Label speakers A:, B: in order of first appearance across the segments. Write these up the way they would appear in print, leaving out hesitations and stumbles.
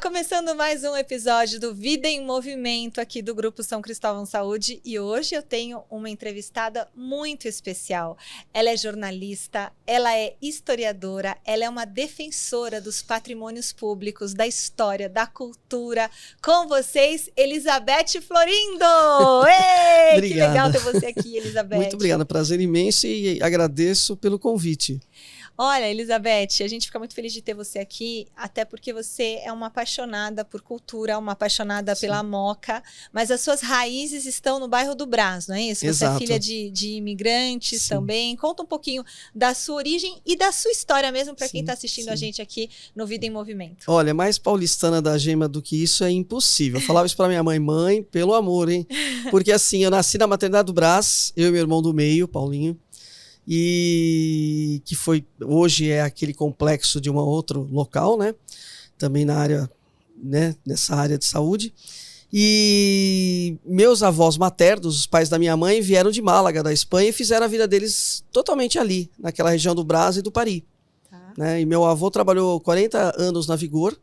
A: começando mais um episódio do Vida em Movimento aqui do Grupo São Cristóvão Saúde e hoje eu tenho uma entrevistada muito especial. Ela é jornalista, ela é historiadora, ela é uma defensora dos patrimônios públicos, da história, da cultura. Com vocês, Elizabeth Florindo! Ei, que legal ter você aqui, Elizabeth.
B: Muito obrigado, prazer imenso e agradeço pelo convite.
A: Olha, Elizabeth, a gente fica muito feliz de ter você aqui, até porque você é uma apaixonada por cultura, uma apaixonada pela Moca, mas as suas raízes estão no bairro do Brás, não é isso?
B: Exato.
A: Você é filha de imigrantes. Sim. Também. Conta um pouquinho da sua origem e da sua história mesmo para quem está assistindo a gente aqui no Vida em Movimento.
B: Olha, mais paulistana da gema do que isso é impossível. Eu falava isso para minha mãe, pelo amor, hein? Porque assim, eu nasci na maternidade do Brás, eu e meu irmão do meio, Paulinho, e que foi, hoje é aquele complexo de um outro local, né? Também na área, né? Nessa área de saúde. E meus avós maternos, os pais da minha mãe, vieram de Málaga, da Espanha, e fizeram a vida deles totalmente ali, naquela região do Brás e do Paris. Tá. Né? E meu avô trabalhou 40 anos na Vigor,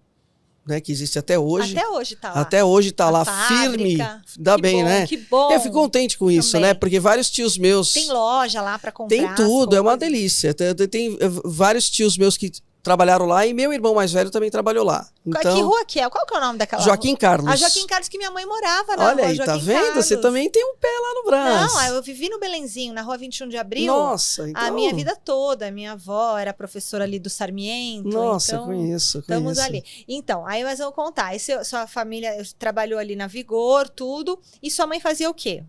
B: né, que existe até hoje.
A: Até hoje tá lá.
B: Até hoje tá lá,
A: fábrica.
B: Firme. Dá
A: que
B: bem,
A: bom,
B: né?
A: Que bom.
B: Eu fico contente com isso,
A: também.
B: né? Porque vários tios meus...
A: Tem loja lá para comprar.
B: Tem tudo, é uma delícia. Tem vários tios meus que trabalharam lá e meu irmão mais velho também trabalhou lá. Então,
A: que rua que é? Qual que é o nome daquela
B: Joaquim Carlos.
A: A Joaquim Carlos, que minha mãe morava na
B: Olha
A: rua
B: aí,
A: Joaquim
B: tá vendo?
A: Carlos.
B: Você também tem um pé lá no Brás.
A: Não, eu vivi no Belenzinho, na rua 21 de Abril.
B: Nossa, então...
A: A minha vida toda. A minha avó era professora ali do Sarmiento.
B: Nossa,
A: então,
B: conheço.
A: Estamos ali. Então, aí nós vamos contar. Aí sua família trabalhou ali na Vigor, tudo. E sua mãe fazia o quê?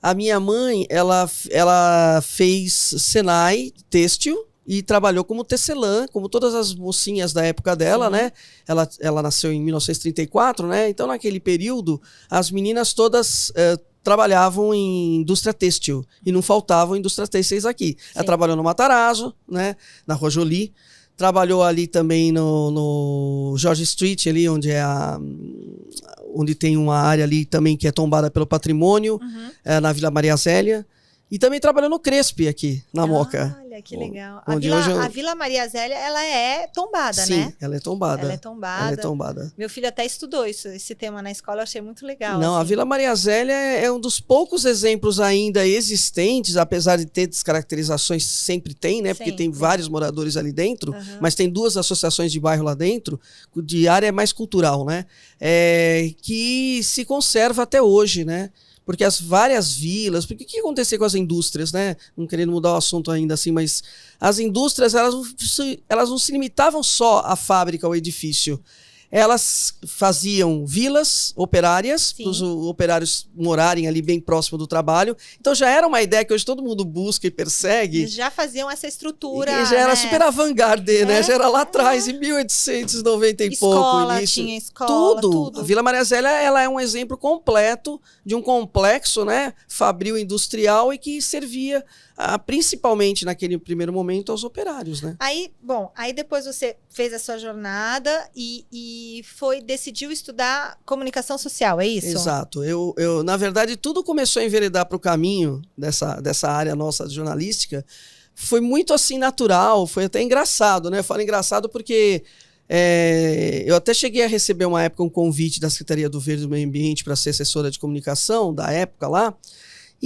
B: A minha mãe, ela fez Senai têxtil, e trabalhou como tecelã, como todas as mocinhas da época dela, né? Ela nasceu em 1934, né? Então, naquele período, as meninas todas trabalhavam em indústria têxtil. E não faltavam indústrias têxteis aqui. Sim. Ela trabalhou no Matarazzo, né? Na Rua Jolie. Trabalhou ali também no George Street, ali onde tem uma área ali também que é tombada pelo patrimônio, na Vila Maria Zélia. E também trabalhou no Crespi aqui, na Moca.
A: Olha, que legal. A Vila Maria Zélia, ela é tombada,
B: Sim,
A: né?
B: Sim, ela é tombada.
A: Ela é tombada. Meu filho até estudou esse tema na escola, eu achei muito legal.
B: Não, assim. A Vila Maria Zélia é um dos poucos exemplos ainda existentes, apesar de ter descaracterizações, sempre tem, né? Porque tem vários moradores ali dentro, mas tem 2 associações de bairro lá dentro, de área mais cultural, né? Que se conserva até hoje, né? Porque as várias vilas... Porque o que acontecia com as indústrias, né? Não querendo mudar o assunto ainda assim, mas... As indústrias, elas não se limitavam só à fábrica, ao edifício. Elas faziam vilas operárias, para os operários morarem ali bem próximo do trabalho. Então já era uma ideia que hoje todo mundo busca e persegue.
A: Eles já faziam essa estrutura,
B: e já era super avant-garde, né? Já era lá atrás, em 1890 e pouco. Início.
A: Tinha escola, tudo.
B: A Vila Maria Zélia, ela é um exemplo completo de um complexo, né, fabril industrial e que servia principalmente naquele primeiro momento aos operários, né?
A: Aí depois você fez a sua jornada e decidiu estudar comunicação social, é isso?
B: Exato. Eu na verdade, tudo começou a enveredar para o caminho dessa área nossa jornalística. Foi muito assim natural, foi até engraçado, né? Eu falo engraçado porque eu até cheguei a receber uma época um convite da Secretaria do Verde e do Meio Ambiente para ser assessora de comunicação da época lá.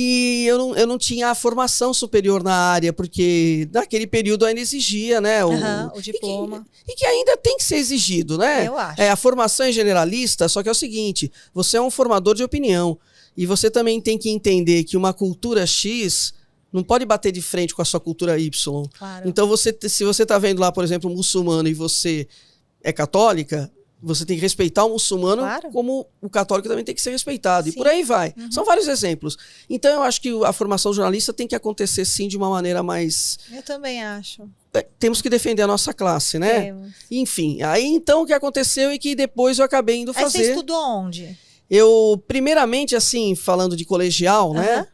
B: E eu não tinha a formação superior na área, porque naquele período ainda exigia, né?
A: O diploma.
B: E que ainda tem que ser exigido, né?
A: Eu acho.
B: A formação é generalista, só que é o seguinte, você é um formador de opinião. E você também tem que entender que uma cultura X não pode bater de frente com a sua cultura Y.
A: Claro.
B: Então, se você está vendo lá, por exemplo, um muçulmano e você é católica... Você tem que respeitar o muçulmano, como o católico também tem que ser respeitado. Sim. E por aí vai. São vários exemplos. Então, eu acho que a formação jornalista tem que acontecer, sim, de uma maneira mais...
A: Eu também acho.
B: Temos que defender a nossa classe, né? Temos. Enfim, aí então o que aconteceu é que depois eu acabei indo fazer...
A: Aí você estudou onde?
B: Eu, primeiramente, assim, falando de colegial, né?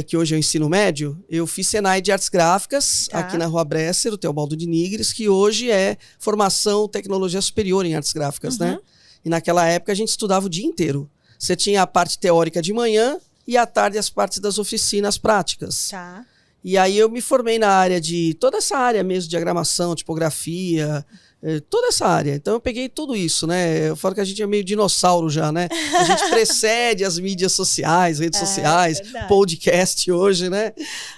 B: Que hoje é o ensino médio, eu fiz Senai de Artes Gráficas, aqui na Rua Bresser, o Teobaldo de Nigres, que hoje é formação tecnologia superior em artes gráficas, né? E naquela época a gente estudava o dia inteiro. Você tinha a parte teórica de manhã e à tarde as partes das oficinas práticas. E aí eu me formei na área de... Toda essa área mesmo, diagramação, tipografia, toda essa área. Então eu peguei tudo isso, né? Eu falo que a gente é meio dinossauro já, né? A gente precede as mídias sociais, redes sociais, podcast hoje, né?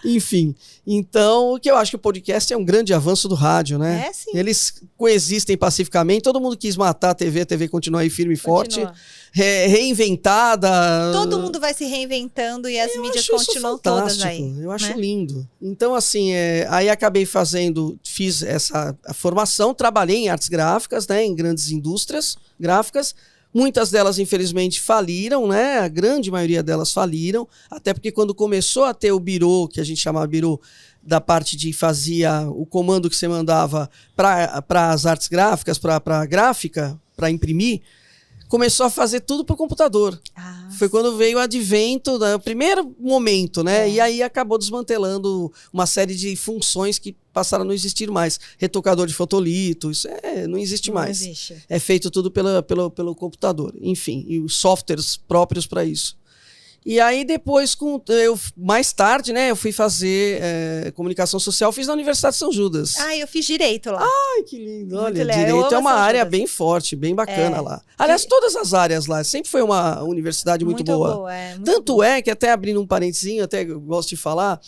B: Enfim. Então, o que eu acho que o podcast é um grande avanço do rádio, né?
A: Sim.
B: Eles coexistem pacificamente, todo mundo quis matar a TV continua aí firme e forte, reinventada.
A: Todo mundo vai se reinventando e as mídias continuam todas aí.
B: Eu acho lindo. Então, assim, aí acabei fiz essa formação, trabalhei em artes gráficas, né, em grandes indústrias gráficas. Muitas delas, infelizmente, faliram, né? A grande maioria delas faliram, até porque quando começou a ter o birô, que a gente chamava birô, da parte de fazia o comando que você mandava para as artes gráficas, para a gráfica, para imprimir, começou a fazer tudo por computador. Foi quando veio o advento, o primeiro momento, né? E aí acabou desmantelando uma série de funções que passaram a não existir mais. Retocador de fotolito, isso não existe mais.
A: Existe.
B: É feito tudo pelo computador. Enfim, e os softwares próprios para isso. E aí depois, mais tarde, né, eu fui fazer comunicação social, fiz na Universidade de São Judas.
A: Eu fiz direito lá.
B: Ai, que lindo. Olha, direito é uma área bem forte, bem bacana lá. Aliás, todas as áreas lá, sempre foi uma universidade muito boa. Tanto é que, até abrindo um parentezinho, até eu gosto de falar,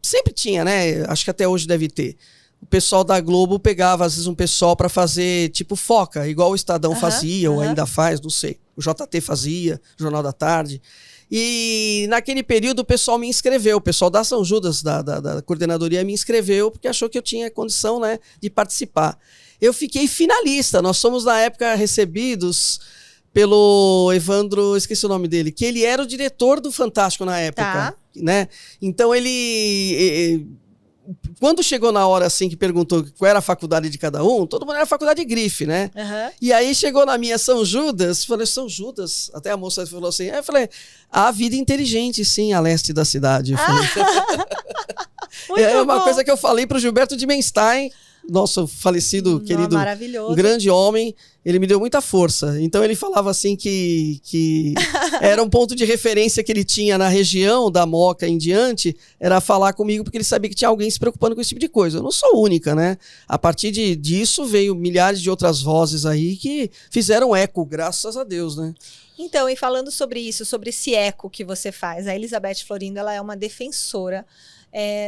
B: sempre tinha, né, acho que até hoje deve ter. O pessoal da Globo pegava, às vezes, um pessoal para fazer, tipo, foca, igual o Estadão fazia, ou ainda faz, não sei. O JT fazia, Jornal da Tarde. E naquele período o pessoal me inscreveu, o pessoal da São Judas, da coordenadoria, me inscreveu porque achou que eu tinha condição, né, de participar. Eu fiquei finalista, nós somos, na época, recebidos pelo Evandro, esqueci o nome dele, que ele era o diretor do Fantástico na época. Né? Então quando chegou na hora assim que perguntou qual era a faculdade de cada um, todo mundo era a faculdade de grife, né? E aí chegou na minha São Judas, falei, São Judas? Até a moça falou assim, aí eu falei, a vida inteligente, sim, a leste da cidade. Eu falei, é uma coisa que eu falei pro Gilberto de Menstein, nosso falecido, querido, um grande homem, ele me deu muita força. Então ele falava assim que era um ponto de referência que ele tinha na região da Moca em diante, era falar comigo porque ele sabia que tinha alguém se preocupando com esse tipo de coisa. Eu não sou única, né? A partir disso veio milhares de outras vozes aí que fizeram eco, graças a Deus, né?
A: Então, e falando sobre isso, sobre esse eco que você faz, a Elizabeth Florindo, ela é uma defensora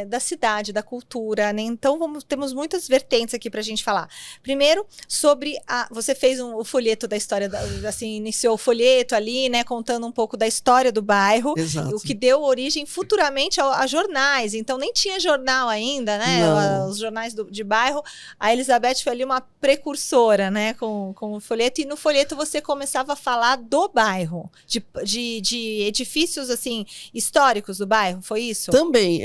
A: da cidade, da cultura, né? Então temos muitas vertentes aqui para a gente falar. Primeiro, sobre você fez o folheto da história, assim, iniciou o folheto ali, né? Contando um pouco da história do bairro.
B: Exato.
A: O que deu origem futuramente a jornais. Então nem tinha jornal ainda, né? Os jornais de bairro. A Elizabeth foi ali uma precursora, né? Com o folheto. E no folheto você começava a falar do bairro, de edifícios, assim, históricos do bairro. Foi isso?
B: Também.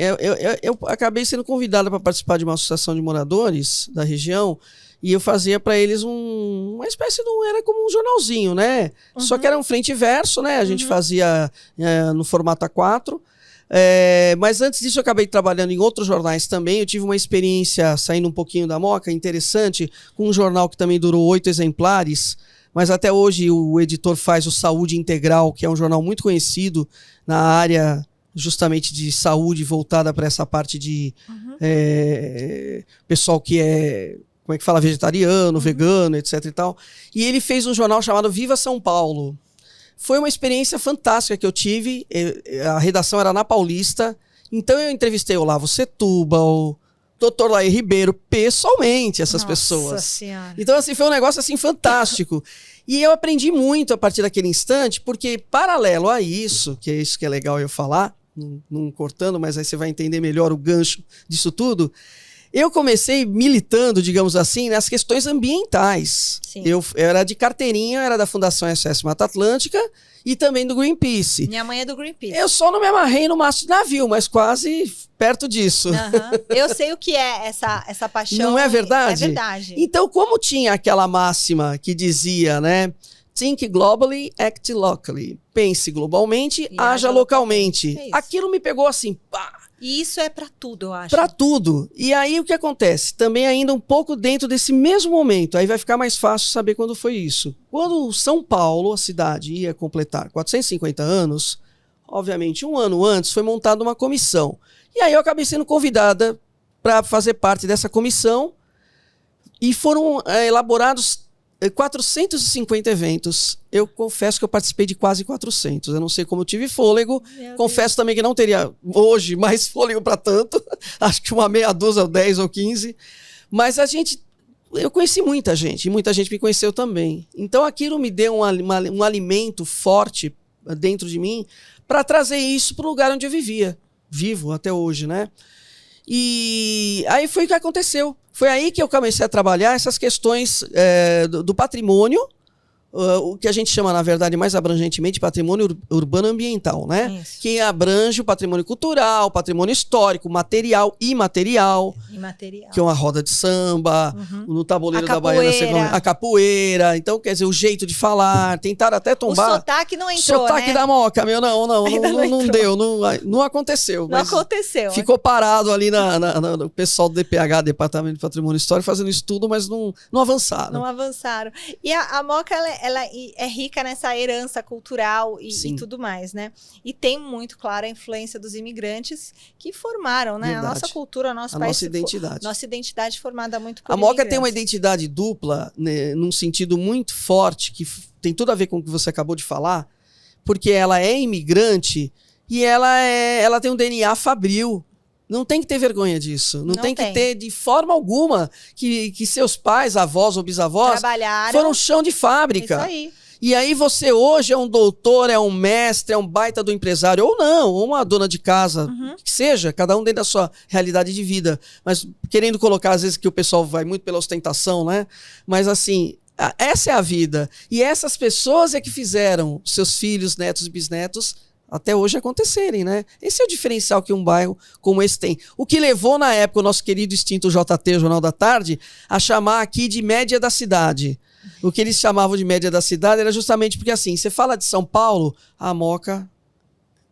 B: Eu acabei sendo convidada para participar de uma associação de moradores da região e eu fazia para eles uma espécie era como um jornalzinho, né? Só que era um frente e verso, né? A gente fazia no formato A4. Mas antes disso eu acabei trabalhando em outros jornais também. Eu tive uma experiência saindo um pouquinho da Moca, interessante, com um jornal que também durou 8 exemplares. Mas até hoje o editor faz o Saúde Integral, que é um jornal muito conhecido na área justamente de saúde, voltada para essa parte de pessoal que como é que fala, vegetariano, vegano, etc e tal. E ele fez um jornal chamado Viva São Paulo. Foi uma experiência fantástica que eu tive. A redação era na Paulista. Então eu entrevistei o Olavo Setúbal, Dr. Laí Ribeiro, pessoalmente, essas pessoas.
A: Senhora.
B: Então, assim, foi um negócio assim fantástico. E eu aprendi muito a partir daquele instante, porque paralelo a isso, que é isso que é legal eu falar, não cortando, mas aí você vai entender melhor o gancho disso tudo, eu comecei militando, digamos assim, nas questões ambientais. Eu era de carteirinha, era da Fundação SOS Mata Atlântica e também do Greenpeace.
A: Minha mãe é do Greenpeace.
B: Eu só não me amarrei no mastro de navio, mas quase perto disso.
A: Eu sei o que é essa paixão.
B: Não é verdade?
A: É verdade.
B: Então, como tinha aquela máxima que dizia, né? Think globally, act locally. Pense globalmente, haja localmente. Aquilo me pegou assim, pá!
A: E isso é para tudo, eu acho.
B: Para tudo. E aí o que acontece? Também ainda um pouco dentro desse mesmo momento, aí vai ficar mais fácil saber quando foi isso. Quando São Paulo, a cidade, ia completar 450 anos, obviamente um ano antes foi montada uma comissão. E aí eu acabei sendo convidada para fazer parte dessa comissão. E foram elaborados 450 eventos. Eu confesso que eu participei de quase 400. Eu não sei como eu tive fôlego. Confesso também que não teria hoje mais fôlego para tanto. Acho que uma meia dúzia, ou 10 ou 15. Mas eu conheci muita gente. E muita gente me conheceu também. Então aquilo me deu um alimento forte dentro de mim para trazer isso para o lugar onde eu vivia. Vivo até hoje, né? E aí foi o que aconteceu. Foi aí que eu comecei a trabalhar essas questões do patrimônio, o que a gente chama, na verdade, mais abrangentemente, patrimônio urbano ambiental, né? Isso. Que abrange o patrimônio cultural, patrimônio histórico, material e imaterial. Que é uma roda de samba, no tabuleiro da Baiana, a capoeira. Então, quer dizer, o jeito de falar, tentaram até tombar.
A: O sotaque não entrou,
B: sotaque, né? Da Moca, meu, não deu, não aconteceu.
A: Não aconteceu.
B: Ficou parado ali no pessoal do DPH, Departamento de Patrimônio Histórico, fazendo estudo, mas não avançaram.
A: Não avançaram. E a Moca, ela é rica nessa herança cultural e tudo mais, né? E tem muito, claro, a influência dos imigrantes que formaram, né?
B: Verdade.
A: A nossa cultura, o nosso país. Nossa identidade formada muito por
B: A Moca
A: imigrantes.
B: tem uma identidade dupla, né, num sentido muito forte, que tem tudo a ver com o que você acabou de falar, porque ela é imigrante e ela tem um DNA fabril. Não tem que ter vergonha disso. Não tem que ter, de forma alguma, que seus pais, avós ou bisavós foram chão de fábrica.
A: Isso aí.
B: E aí você hoje é um doutor, é um mestre, é um baita do empresário, ou não, ou uma dona de casa, que seja, cada um dentro da sua realidade de vida. Mas querendo colocar, às vezes, que o pessoal vai muito pela ostentação, né? Mas assim, essa é a vida. E essas pessoas é que fizeram seus filhos, netos e bisnetos até hoje acontecerem, né? Esse é o diferencial que um bairro como esse tem. O que levou, na época, o nosso querido extinto JT, o Jornal da Tarde, a chamar aqui de média da cidade. O que eles chamavam de média da cidade era justamente porque, assim, você fala de São Paulo, a Moca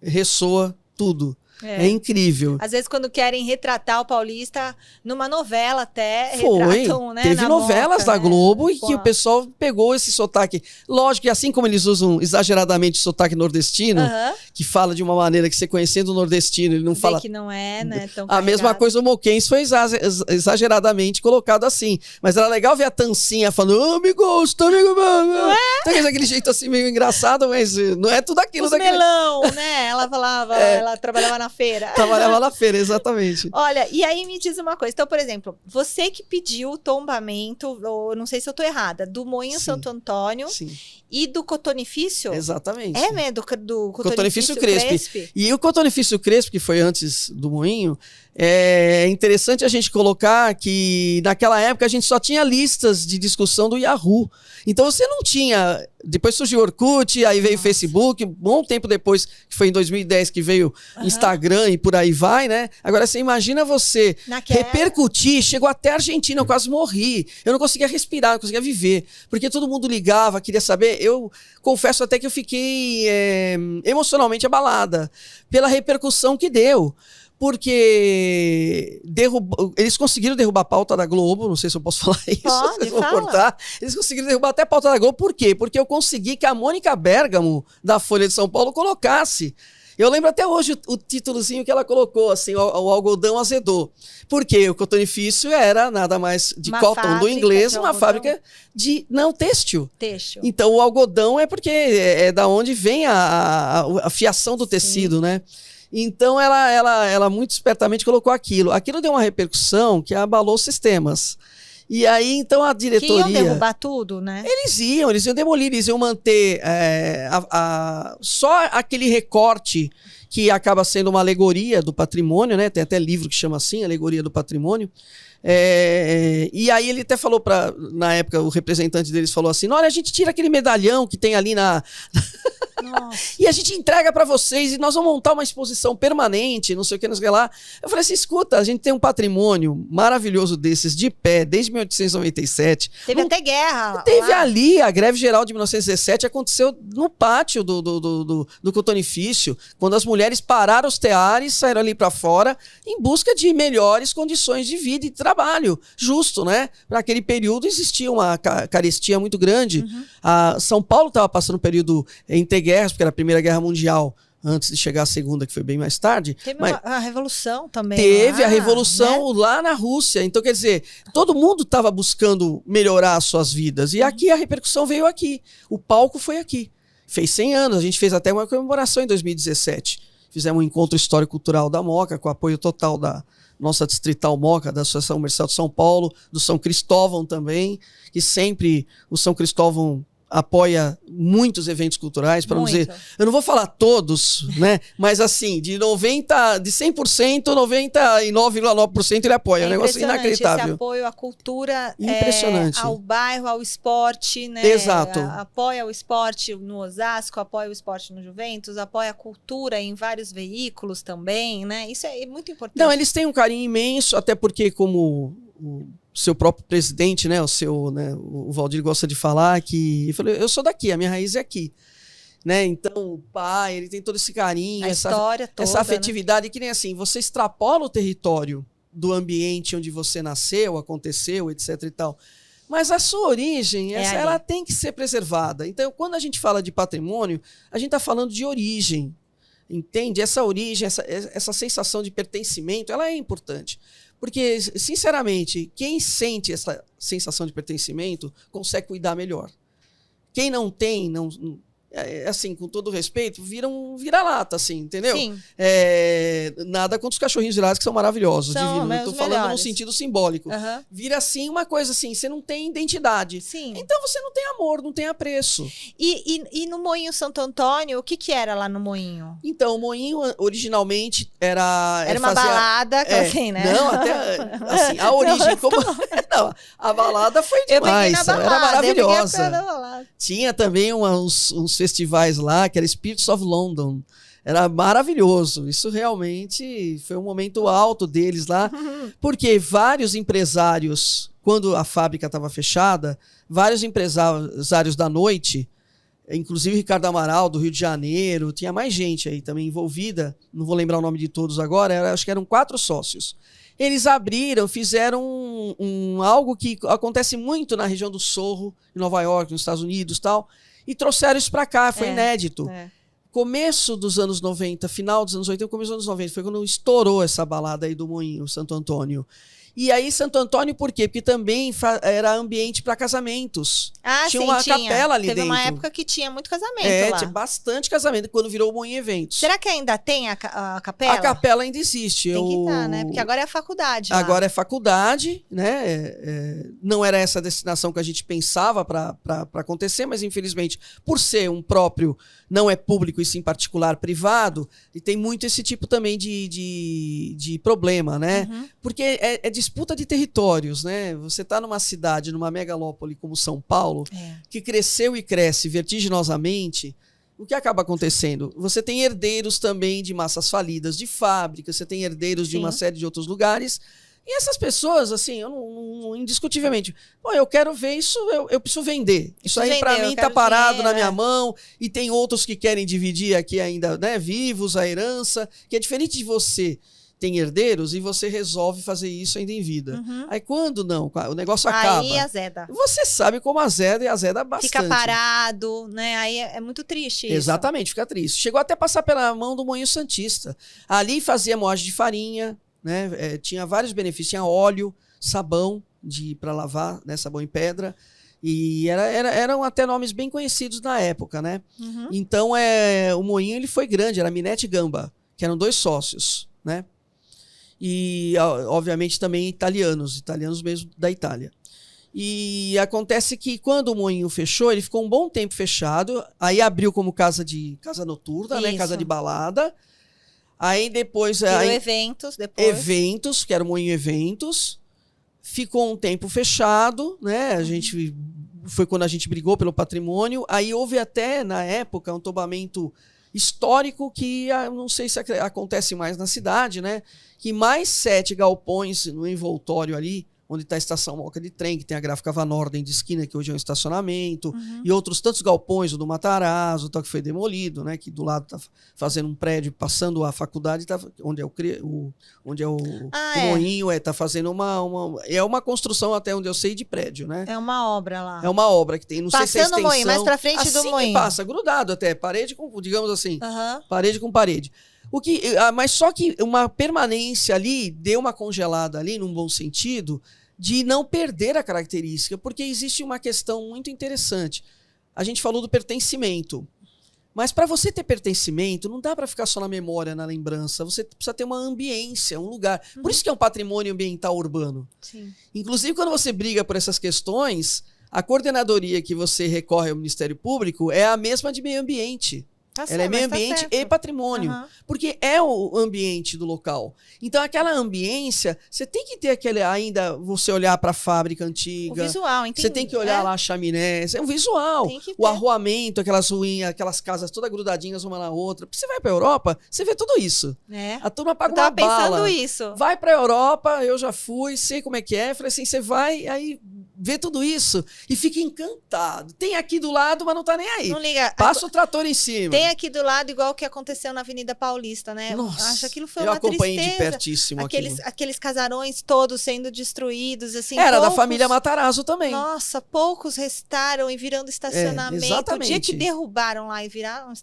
B: ressoa tudo. É incrível.
A: Às vezes, quando querem retratar o paulista numa novela até,
B: retratam, né? Teve novelas da Globo e que o pessoal pegou esse sotaque. Lógico que assim como eles usam exageradamente o sotaque nordestino, que fala de uma maneira que você conhecendo o nordestino, ele não fala...
A: que não é, né? Tão
B: a mesma coisa o moquense foi exageradamente colocado assim. Mas era legal ver a Tancinha falando, me gosta, amigo. Não é? Então, aquele jeito assim meio engraçado, mas não é tudo aquilo.
A: Melão, né? Ela falava, ela trabalhava na feira.
B: Trabalhava na feira, exatamente.
A: Olha, e aí me diz uma coisa. Então, por exemplo, você que pediu o tombamento, ou não sei se eu tô errada, do Moinho Santo Antônio e do cotonifício?
B: Exatamente.
A: É, né? Do
B: cotonifício Crespi. E o cotonifício Crespi, que foi antes do Moinho, é interessante a gente colocar que naquela época a gente só tinha listas de discussão do Yahoo. Então você não tinha... Depois surgiu o Orkut, aí veio o Facebook, bom tempo depois, que foi em 2010 que veio Instagram e por aí vai, né? Agora você imagina você repercutir, chegou até a Argentina, eu quase morri. Eu não conseguia respirar, não conseguia viver, porque todo mundo ligava, queria saber. Eu confesso até que eu fiquei emocionalmente abalada pela repercussão que deu. Porque eles conseguiram derrubar a pauta da Globo, não sei se eu posso falar isso,
A: Pode,
B: vou cortar. Eles conseguiram derrubar até a pauta da Globo, por quê? Porque eu consegui que a Mônica Bergamo, da Folha de São Paulo, colocasse. Eu lembro até hoje o títulozinho que ela colocou, assim, o algodão azedou. Porque o cotonifício era nada mais de cotton do inglês, uma fábrica de, não, têxtil. Então o algodão é porque é da onde vem a fiação do tecido, né? Então, ela muito espertamente colocou aquilo. Aquilo deu uma repercussão que abalou os sistemas. E aí, então, a diretoria...
A: Que iam derrubar tudo, né?
B: Eles iam demolir, eles iam manter só aquele recorte que acaba sendo uma alegoria do patrimônio, né? Tem até livro que chama assim, Alegoria do Patrimônio. E aí ele até falou na época, o representante deles falou assim, olha, a gente tira aquele medalhão que tem ali e a gente entrega para vocês e nós vamos montar uma exposição permanente, não sei o que, não sei o que lá. Eu falei assim, escuta, a gente tem um patrimônio maravilhoso desses, de pé, desde 1897.
A: Teve até guerra.
B: Teve ali, a greve geral de 1917 aconteceu no pátio do cotonifício, quando as mulheres pararam os teares, saíram ali para fora, em busca de melhores condições de vida e trabalho, justo, né? Para aquele período existia uma carestia muito grande. São Paulo estava passando um período entre guerras, porque era a Primeira Guerra Mundial. antes de chegar a segunda, que foi bem mais tarde.
A: Teve a Revolução também.
B: Teve
A: lá,
B: a Revolução,
A: né?
B: lá na Rússia. Então, quer dizer, todo mundo estava buscando melhorar as suas vidas. E aqui a repercussão veio aqui. O palco foi aqui. Fez 100 anos. A gente fez até uma comemoração em 2017. Fizemos um encontro histórico-cultural da Moca, com apoio total da nossa Distrital Moca, da Associação Comercial de São Paulo, do São Cristóvão também, que sempre o São Cristóvão apoia muitos eventos culturais, para não dizer, eu não vou falar todos, né? Mas assim, de 100%, 99,9% ele apoia. É um negócio inacreditável.
A: Esse apoio à cultura,
B: impressionante.
A: Ao bairro, ao esporte, né?
B: Exato.
A: Apoia o esporte no Osasco, apoia o esporte no Juventus, apoia a cultura em vários veículos também, né? Isso é muito importante.
B: Não, eles têm um carinho imenso, até porque como o seu próprio presidente, né, o Valdir gosta de falar que eu sou daqui, a minha raiz é aqui, né? Então o pai, ele tem todo esse carinho, essa afetividade, né? Que nem assim, você extrapola o território do ambiente onde você nasceu, aconteceu, etc e tal. Mas a sua origem, ela tem que ser preservada. Então, quando a gente fala de patrimônio, a gente está falando de origem, entende? Essa origem, essa sensação de pertencimento, ela é importante. Porque, sinceramente, quem sente essa sensação de pertencimento consegue cuidar melhor. Quem não tem, assim, com todo respeito, vira-lata, assim, entendeu?
A: Sim.
B: Nada contra os cachorrinhos virados, que são maravilhosos, divinos. Não estou falando num sentido simbólico.
A: Uhum.
B: Vira, assim, uma coisa assim, você não tem identidade.
A: Sim.
B: Então você não tem amor, não tem apreço.
A: E no Moinho Santo Antônio, o que era lá no Moinho?
B: Então, o Moinho, originalmente, era
A: uma balada, assim, né?
B: Não, até, assim, a origem... Não, a balada foi demais. Era maravilhosa. Tinha também uns festivais lá, que era Spirits of London. Era maravilhoso. Isso realmente foi um momento alto deles lá, porque vários empresários, quando a fábrica estava fechada, vários empresários da noite, inclusive Ricardo Amaral, do Rio de Janeiro, tinha mais gente aí também envolvida, não vou lembrar o nome de todos agora, acho que eram 4 sócios. Eles fizeram algo que acontece muito na região do Sorro, em Nova York, nos Estados Unidos e tal, e trouxeram isso para cá, foi inédito. Começo dos anos 90, final dos anos 80, começo dos anos 90, foi quando estourou essa balada aí do Moinho, Santo Antônio. E aí, Santo Antônio, por quê? Porque também era ambiente para casamentos.
A: Tinha
B: uma capela ali
A: dentro.
B: Teve
A: uma época que tinha muito casamento lá.
B: Tinha bastante casamento, quando virou o Moinho Eventos.
A: Será que ainda tem a capela?
B: A capela ainda existe.
A: Tem que estar, né? Porque agora é a faculdade lá.
B: Agora é faculdade, né? Não era essa a destinação que a gente pensava para acontecer, mas infelizmente, por ser um próprio, não é público e sim particular, privado, e tem muito esse tipo também de problema, né?
A: Uhum.
B: Porque é disputa de territórios, né? Você está numa cidade, numa megalópole como São Paulo, que cresceu e cresce vertiginosamente. O que acaba acontecendo? Você tem herdeiros também de massas falidas de fábricas, você tem herdeiros de uma série de outros lugares. E essas pessoas, assim, indiscutivelmente, eu quero ver isso, eu preciso vender. Isso aí, para mim, está parado na minha mão. E tem outros que querem dividir aqui ainda, né, vivos, a herança, que é diferente de você. Tem herdeiros e você resolve fazer isso ainda em vida.
A: Uhum.
B: Aí quando não, o negócio acaba.
A: Aí azeda.
B: Você sabe como azeda e azeda bastante.
A: Fica parado, né? Aí é muito triste isso.
B: Exatamente, fica triste. Chegou até a passar pela mão do Moinho Santista. Ali fazia moagem de farinha, né? Tinha vários benefícios. Tinha óleo, sabão para lavar, né? Sabão em pedra. E eram até nomes bem conhecidos na época, né?
A: Uhum.
B: Então, o Moinho ele foi grande, era Minete e Gamba, que eram 2 sócios, né? E, obviamente, também italianos mesmo da Itália. E acontece que quando o Moinho fechou, ele ficou um bom tempo fechado, aí abriu como casa noturna, né? Casa de balada. Aí depois...
A: eventos depois.
B: Eventos, que era o Moinho Eventos. Ficou um tempo fechado, né? Foi quando a gente brigou pelo patrimônio. Aí houve até, na época, um tombamento histórico que não sei se acontece mais na cidade, né? Que mais 7 galpões no envoltório ali, onde está a estação Moca de Trem, que tem a Gráfica Van Orden de esquina, que hoje é um estacionamento, e outros tantos galpões, o do Matarazzo, tal, que foi demolido, né? Que do lado está fazendo um prédio, passando a faculdade, onde é o Moinho, está fazendo uma construção, até onde eu sei, de prédio, né?
A: É uma obra lá.
B: É uma obra que tem, não sei se é extensão.
A: Passando o Moinho, mais pra frente
B: assim
A: do Moinho.
B: Que passa, grudado até, parede com, digamos assim, parede com parede. Mas só que uma permanência ali, deu uma congelada ali, num bom sentido, de não perder a característica, porque existe uma questão muito interessante. A gente falou do pertencimento. Mas para você ter pertencimento, não dá para ficar só na memória, na lembrança. Você precisa ter uma ambiência, um lugar. Por isso que é um patrimônio ambiental urbano.
A: Sim.
B: Inclusive, quando você briga por essas questões, a coordenadoria que você recorre ao Ministério Público é a mesma de meio ambiente. Ela é meio ambiente e patrimônio, porque é o ambiente do local. Então, aquela ambiência, você tem que ter você olhar para a fábrica antiga.
A: O visual, entendi.
B: Você tem que olhar lá a chaminé, é um visual. O arruamento, aquelas ruínas, aquelas casas todas grudadinhas uma na outra. Você vai para a Europa, você vê tudo isso. A turma paga uma bala.
A: Eu tava pensando isso.
B: Vai para a Europa, eu já fui, sei como é que é. Falei assim, você vai, aí vê tudo isso e fica encantado. Tem aqui do lado, mas não tá nem aí.
A: Não liga.
B: Passa o trator em cima.
A: Tem aqui do lado, igual o que aconteceu na Avenida Paulista, né?
B: Nossa,
A: acho que aquilo foi uma tristeza.
B: Eu acompanhei de pertíssimo
A: aqueles casarões todos sendo destruídos, assim.
B: Era da família Matarazzo também.
A: Nossa, poucos restaram e virando estacionamento.
B: Exatamente.
A: O dia que derrubaram lá e viraram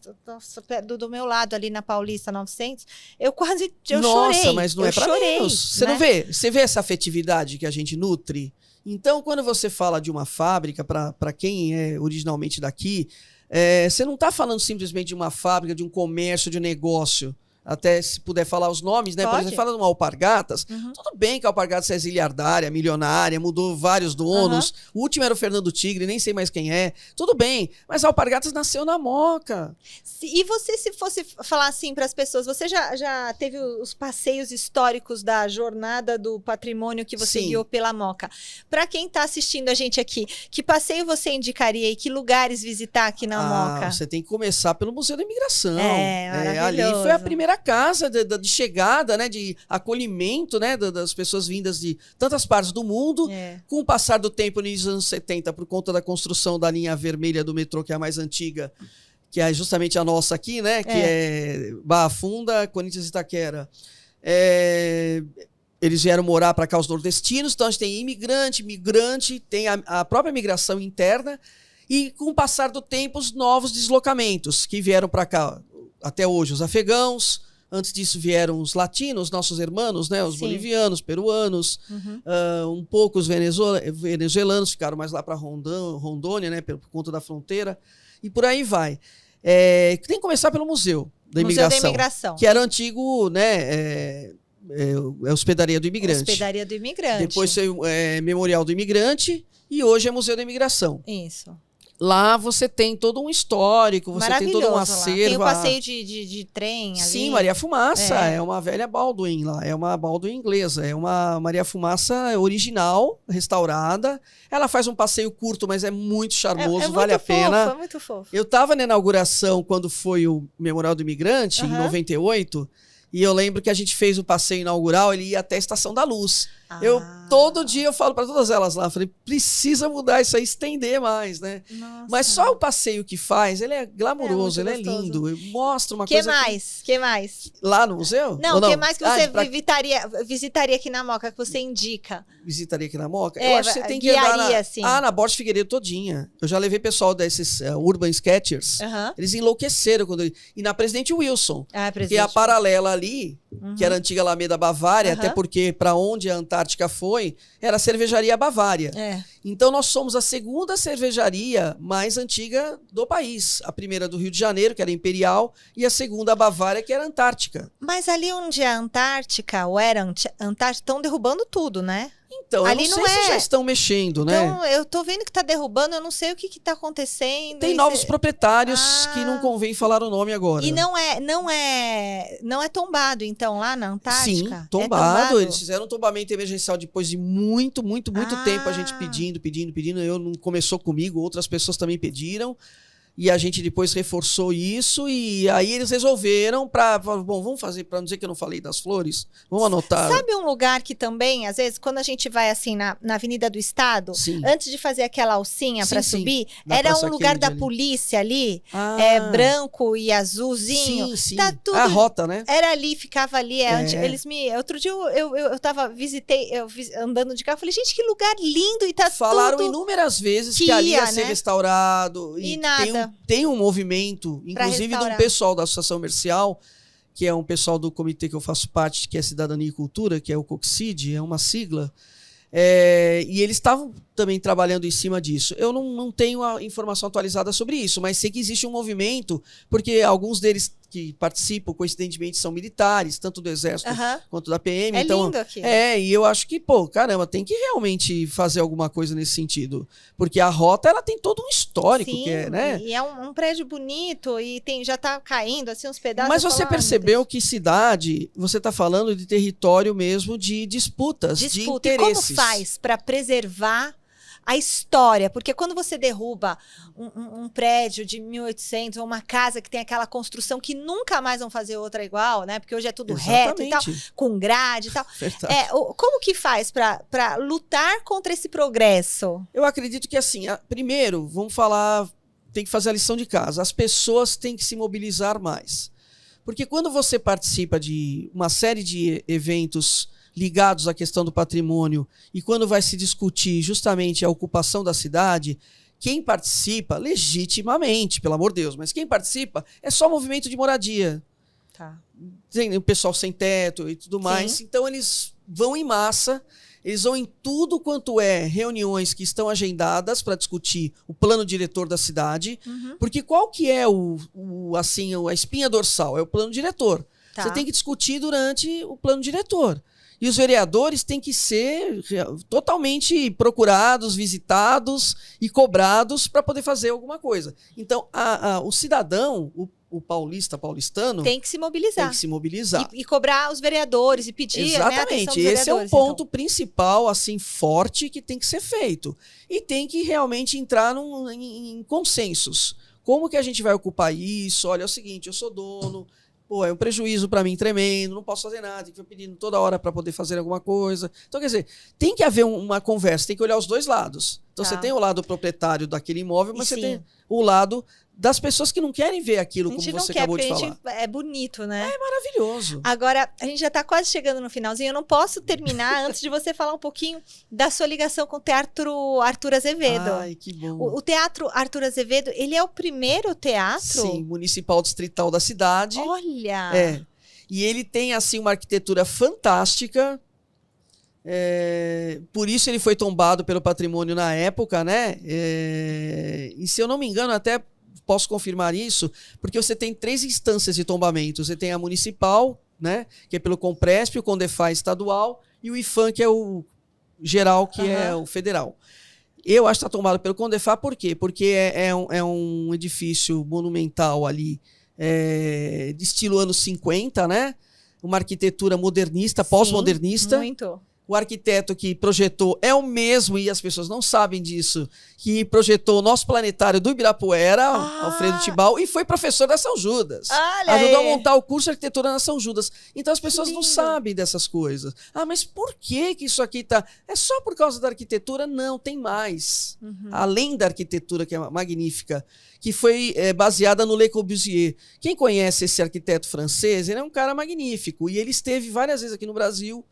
A: do meu lado ali na Paulista 900, eu chorei.
B: Nossa, mas não é pra menos. Você
A: né?
B: não vê? Você vê essa afetividade que a gente nutre? Então, quando você fala de uma fábrica, para quem é originalmente daqui, você não está falando simplesmente de uma fábrica, de um comércio, de um negócio. Até se puder falar os nomes, né? Por exemplo, fala de uma Alpargatas. Tudo bem que a Alpargatas é ziliardária, milionária, mudou vários donos. O último era o Fernando Tigre, nem sei mais quem é. Tudo bem, mas a Alpargatas nasceu na Moca.
A: E você, se fosse falar assim para as pessoas, você já teve os passeios históricos da jornada do patrimônio que você guiou pela Moca. Para quem está assistindo a gente aqui, que passeio você indicaria e que lugares visitar aqui na Moca?
B: Você tem que começar pelo Museu da Imigração.
A: Maravilhoso.
B: Ali foi a primeira casa de chegada, né, de acolhimento, né, das pessoas vindas de tantas partes do mundo. Com o passar do tempo, nos anos 70, por conta da construção da linha vermelha do metrô, que é a mais antiga, que é justamente a nossa aqui, né, que é Barra Funda, Corinthians e Itaquera. Eles vieram morar para cá, os nordestinos, então a gente tem imigrante, tem a própria migração interna, e com o passar do tempo, os novos deslocamentos que vieram para cá. Até hoje, os afegãos. Antes disso vieram os latinos, nossos irmãos, né? Os bolivianos, peruanos. Um pouco os venezuelanos ficaram mais lá para Rondônia, né? Por conta da fronteira. E por aí vai. Tem que começar pelo Museu da Imigração. Que era o antigo, né? Hospedaria do Imigrante.
A: Hospedaria do Imigrante.
B: Depois foi Memorial do Imigrante. E hoje é Museu da Imigração.
A: Isso.
B: Lá você tem todo um histórico, você tem todo um acervo.
A: Tem um passeio de trem ali.
B: Sim, Maria Fumaça. É uma velha Baldwin lá. É uma Baldwin inglesa. É uma Maria Fumaça original, restaurada. Ela faz um passeio curto, mas é muito charmoso, vale a pena.
A: É muito fofo.
B: Eu estava na inauguração quando foi o Memorial do Imigrante, em 98. E eu lembro que a gente fez o passeio inaugural, ele ia até a Estação da Luz. Todo dia eu falo para todas elas lá, falei, precisa mudar isso aí, estender mais, né?
A: Nossa.
B: Mas só o passeio que faz, ele é glamuroso, ele é lindo, mostra uma coisa...
A: Que mais?
B: Lá no museu?
A: Não, o que mais que você visitaria aqui na Moca, que você indica?
B: Visitaria aqui na Moca? Eu acho que você tem que andar
A: assim.
B: na Borges Figueiredo todinha. Eu já levei pessoal desses Urban Sketchers, eles enlouqueceram quando e na Presidente Wilson, que é a paralela ali, que era a antiga Alameda Bavária, até porque para onde a Antártica foi, era a cervejaria Bavária. Então nós somos a segunda cervejaria mais antiga do país. A primeira do Rio de Janeiro, que era Imperial, e a segunda a Bavária, que era Antártica.
A: Mas ali onde é a Antártica, ou era Antártica, estão derrubando tudo, né?
B: Então, ali eu não sei se já estão mexendo, né?
A: Então, eu tô vendo que tá derrubando, eu não sei o que tá acontecendo.
B: Tem novos proprietários que não convém falar o nome agora.
A: E não é tombado, então, lá na Antártica?
B: Sim, tombado. Eles fizeram um tombamento emergencial depois de muito tempo a gente pedindo. Não começou comigo, outras pessoas também pediram. E a gente depois reforçou isso e aí eles resolveram bom, vamos fazer, para não dizer que eu não falei das flores, vamos anotar.
A: Sabe um lugar que também, às vezes, quando a gente vai assim na Avenida do Estado,
B: Sim.
A: antes de fazer aquela alcinha para subir,
B: Na
A: era
B: Praça
A: um lugar
B: Kennedy
A: da
B: ali.
A: polícia ali, branco e azulzinho.
B: Sim, sim.
A: Tá tudo,
B: a rota, né?
A: Era ali, ficava ali. Outro dia eu tava, andando de carro, falei, gente, que lugar lindo e tá
B: Falaram
A: tudo...
B: inúmeras vezes que ali ia ser
A: né?
B: restaurado.
A: E nada.
B: Tem um movimento, inclusive de um pessoal da Associação Comercial, que é um pessoal do comitê que eu faço parte, que é Cidadania e Cultura, que é o COCCID, é uma sigla. E eles estavam também trabalhando em cima disso. Eu não tenho a informação atualizada sobre isso, mas sei que existe um movimento, porque alguns deles que participam, coincidentemente, são militares, tanto do Exército quanto da PM. Então,
A: lindo aqui.
B: E eu acho que, caramba, tem que realmente fazer alguma coisa nesse sentido. Porque a rota, ela tem todo um histórico,
A: Sim,
B: que é, né?
A: E é um prédio bonito e já tá caindo, assim, uns pedaços.
B: Mas você percebeu que cidade, você tá falando de território mesmo de disputas, de interesses.
A: E como faz para preservar a história? Porque quando você derruba um prédio de 1800 ou uma casa que tem aquela construção que nunca mais vão fazer outra igual, né? Porque hoje é tudo reto e tal, com grade e tal. Como que faz para lutar contra esse progresso?
B: Eu acredito que assim, primeiro, vamos falar, tem que fazer a lição de casa. As pessoas têm que se mobilizar mais. Porque quando você participa de uma série de eventos ligados à questão do patrimônio, e quando vai se discutir justamente a ocupação da cidade, quem participa, legitimamente, pelo amor de Deus, mas quem participa é só movimento de moradia.
A: Tá.
B: Tem o pessoal sem teto e tudo mais.
A: Sim.
B: Então eles vão em massa, eles vão em tudo quanto é reuniões que estão agendadas para discutir o plano diretor da cidade, porque qual que é a espinha dorsal? É o plano diretor. Tá. Você tem que discutir durante o plano diretor. E os vereadores têm que ser totalmente procurados, visitados e cobrados para poder fazer alguma coisa. Então, o cidadão, o paulistano...
A: Tem que se mobilizar.
B: Tem que se mobilizar.
A: E cobrar os vereadores e pedir,
B: exatamente,
A: né, a atenção dos
B: esse
A: vereadores,
B: é o ponto principal, assim, forte que tem que ser feito. E tem que realmente entrar em consensos. Como que a gente vai ocupar isso? Olha, é o seguinte, eu sou dono... é um prejuízo para mim tremendo, não posso fazer nada, tem que ir pedindo toda hora para poder fazer alguma coisa. Então, quer dizer, tem que haver uma conversa, tem que olhar os dois lados. Então, você tem o lado proprietário daquele imóvel, mas você tem o lado das pessoas que não querem ver aquilo como você acabou de falar.
A: É bonito, né?
B: É maravilhoso.
A: Agora, a gente já está quase chegando no finalzinho. Eu não posso terminar antes de você falar um pouquinho da sua ligação com o Teatro Arthur Azevedo.
B: Ai, que bom.
A: O Teatro Arthur Azevedo, ele é o primeiro teatro?
B: Sim, municipal distrital da cidade.
A: Olha!
B: E ele tem, assim, uma arquitetura fantástica. Por isso ele foi tombado pelo patrimônio na época, né? E se eu não me engano, até posso confirmar isso, porque você tem 3 instâncias de tombamento. Você tem a municipal, né? Que é pelo Compresp, o Condefaz estadual, e o IFAM, que é o geral, que é o federal. Eu acho que está tombado pelo Condefaz, por quê? Porque é um edifício monumental ali, de estilo anos 50, né? Uma arquitetura modernista, pós-modernista.
A: Muito.
B: O arquiteto que projetou é o mesmo, e as pessoas não sabem disso, que projetou o nosso planetário do Ibirapuera, Alfredo Tibau, e foi professor da São Judas. Ajudou a montar o curso de arquitetura na São Judas. Então as pessoas não sabem dessas coisas. Mas por que isso aqui tá... É só por causa da arquitetura? Não, tem mais. Além da arquitetura, que é magnífica, que foi baseada no Le Corbusier. Quem conhece esse arquiteto francês, ele é um cara magnífico, e ele esteve várias vezes aqui no Brasil,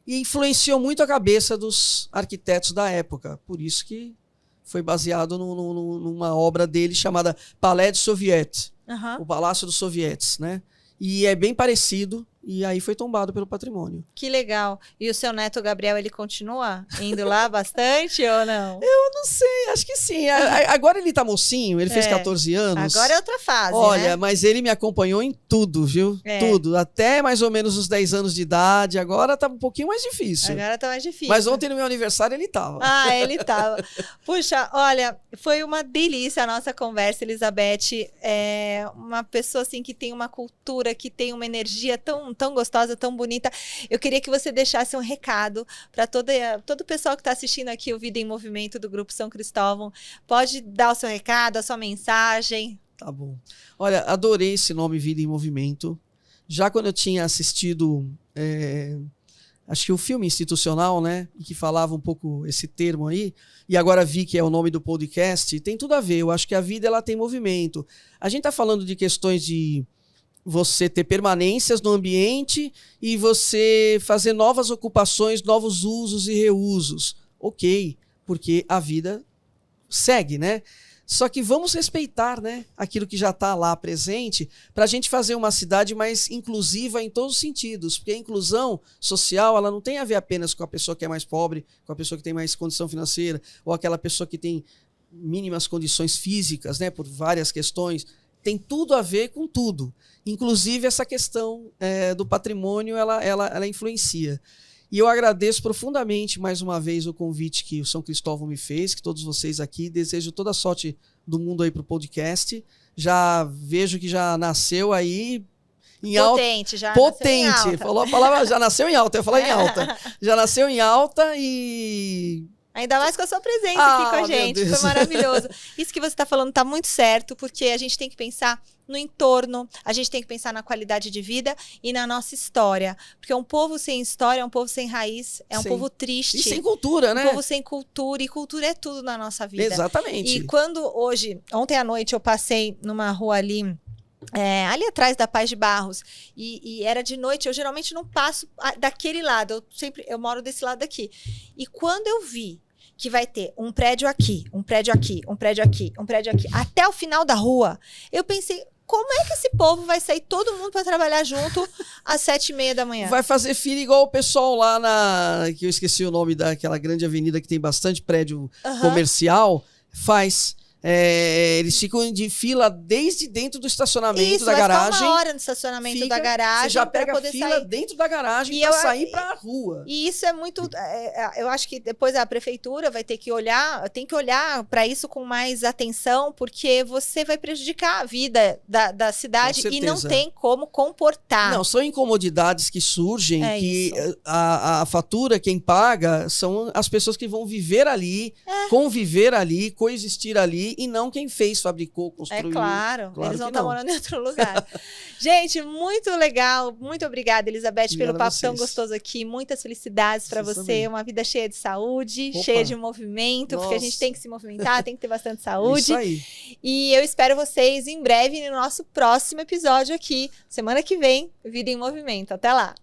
B: e influenciou muito a cabeça dos arquitetos da época. Por isso que foi baseado numa obra dele chamada Palais des Soviets, o Palácio dos Sovietes, né? E é bem parecido, e aí foi tombado pelo patrimônio.
A: Que legal. E o seu neto Gabriel, ele continua indo lá bastante ou não?
B: Eu não sei, acho que sim. Agora ele tá mocinho, ele fez 14 anos.
A: Agora é outra fase,
B: Olha,
A: né?
B: mas ele me acompanhou em tudo, viu? Tudo. Até mais ou menos os 10 anos de idade. Agora tá um pouquinho mais difícil.
A: Agora tá mais difícil.
B: Mas ontem no meu aniversário ele tava.
A: Ele tava. Puxa, olha, foi uma delícia a nossa conversa, Elizabeth. É uma pessoa assim que tem uma cultura, que tem uma energia tão tão gostosa, tão bonita. Eu queria que você deixasse um recado para todo o pessoal que está assistindo aqui o Vida em Movimento do Grupo São Cristóvão. Pode dar o seu recado, a sua mensagem.
B: Tá bom. Olha, adorei esse nome Vida em Movimento. Já quando eu tinha assistido, acho que o filme institucional, né, que falava um pouco esse termo aí, e agora vi que é o nome do podcast, tem tudo a ver. Eu acho que a vida ela tem movimento. A gente está falando de questões de você ter permanências no ambiente e você fazer novas ocupações, novos usos e reusos. Ok, porque a vida segue, né? Só que vamos respeitar, né, aquilo que já está lá presente para a gente fazer uma cidade mais inclusiva em todos os sentidos. Porque a inclusão social ela não tem a ver apenas com a pessoa que é mais pobre, com a pessoa que tem mais condição financeira, ou aquela pessoa que tem mínimas condições físicas, né, por várias questões. Tem tudo a ver com tudo. Inclusive essa questão do patrimônio, ela influencia. E eu agradeço profundamente, mais uma vez, o convite que o São Cristóvão me fez, que todos vocês aqui. Desejo toda a sorte do mundo aí para o podcast. Já vejo que já nasceu aí em alta.
A: Potente, já
B: potente.
A: Nasceu em alta.
B: Falou a palavra, já nasceu em alta. Eu ia falar em alta. Já nasceu em alta e...
A: Ainda mais com a sua presença aqui com a gente. Foi maravilhoso. Isso que você está falando está muito certo, porque a gente tem que pensar no entorno, a gente tem que pensar na qualidade de vida e na nossa história. Porque um povo sem história é um povo sem raiz, é um povo triste.
B: E sem cultura, né?
A: Um povo sem cultura, e cultura é tudo na nossa vida.
B: Exatamente.
A: E quando ontem à noite eu passei numa rua ali atrás da Paz de Barros, e era de noite, eu geralmente não passo daquele lado, eu moro desse lado daqui. E quando eu vi que vai ter um prédio aqui, um prédio aqui, um prédio aqui, um prédio aqui, até o final da rua, eu pensei, como é que esse povo vai sair todo mundo para trabalhar junto às 7h30 da manhã?
B: Vai fazer fila igual o pessoal lá que eu esqueci o nome daquela grande avenida que tem bastante prédio comercial, faz. Eles ficam de fila desde dentro do estacionamento da garagem.
A: Uma hora no estacionamento da garagem.
B: Você já pega a fila dentro da garagem para sair para a rua.
A: E isso é muito... eu acho que depois a prefeitura vai ter que olhar, para isso com mais atenção, porque você vai prejudicar a vida da cidade e não tem como comportar.
B: Não, são incomodidades que surgem, que a fatura, quem paga, são as pessoas que vão viver ali, conviver ali, coexistir ali, e não quem fez, fabricou, construiu.
A: Claro eles vão estar morando em outro lugar. Gente, muito legal. Muito obrigada, Elizabeth, pelo papo tão gostoso aqui. Muitas felicidades para você. Também. Uma vida cheia de saúde, cheia de movimento, porque a gente tem que se movimentar, tem que ter bastante saúde.
B: Isso aí.
A: E eu espero vocês em breve no nosso próximo episódio aqui, semana que vem, Vida em Movimento. Até lá!